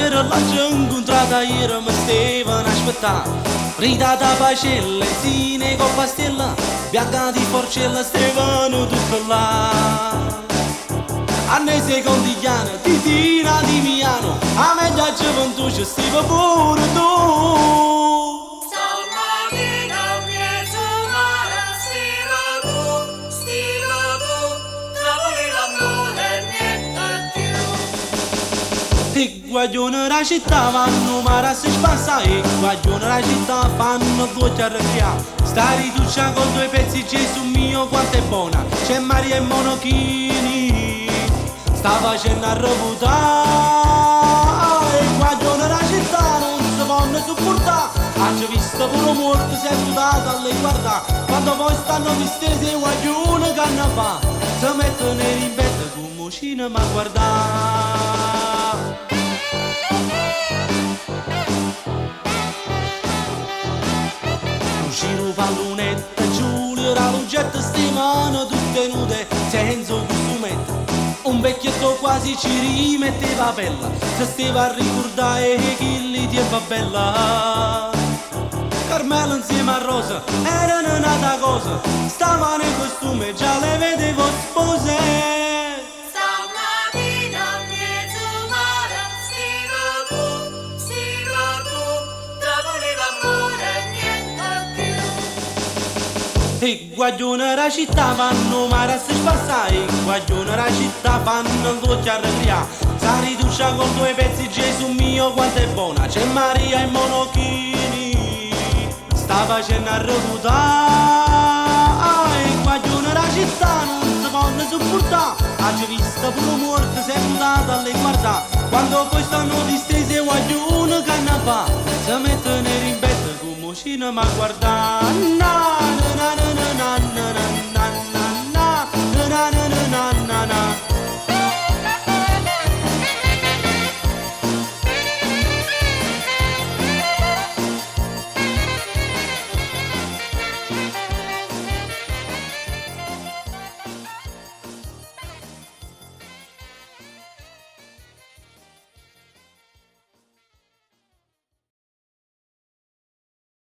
era la c'è incontrata ieri mi stavano aspettando. Rita da pacella, zine con pastella, bianca di forcella stavano tutto là. A noi secondigliana, titina di Milano, a me già gioventù ci stiva pure tu. E guaglione la città vanno mare a si spassa, e guaglione la città fanno voce a recreare. Sta riduccia con due pezzi Gesù mio quanto è buona, c'è Maria e Monochini, sta facendo a reputare. E guaglione la città non si può sopportare, ha già visto pure morto, si è aiutato a lei guardare. Quando poi stanno distesi e guaglione che hanno fatto, si mettono in betta come cinema a guardare. Giro pallonetta, Giulio, la lungetta, ste mani tutte nude, senza strumento. Un vecchietto quasi ci rimetteva bella, se stava a ricordare che gli tempo bella. Carmelo insieme a Rosa erano nata cosa, stavano in costume, già le vedevo spose. E guaglione la città vanno mare a si spassare, guaglione la città fanno voce a recreare. Sa riduccia con due pezzi Gesù mio quanto è buona, c'è Maria e Monochini, sta facendo a reputare. E guaglione la città non si può sopportare, ha già visto pure morto, si è aiutato a lei guardare. Quando poi stanno distese guaglione che hanno fatto, si mettono in betta come cinema a guardare. Na, na, na, na, na, na, na, na.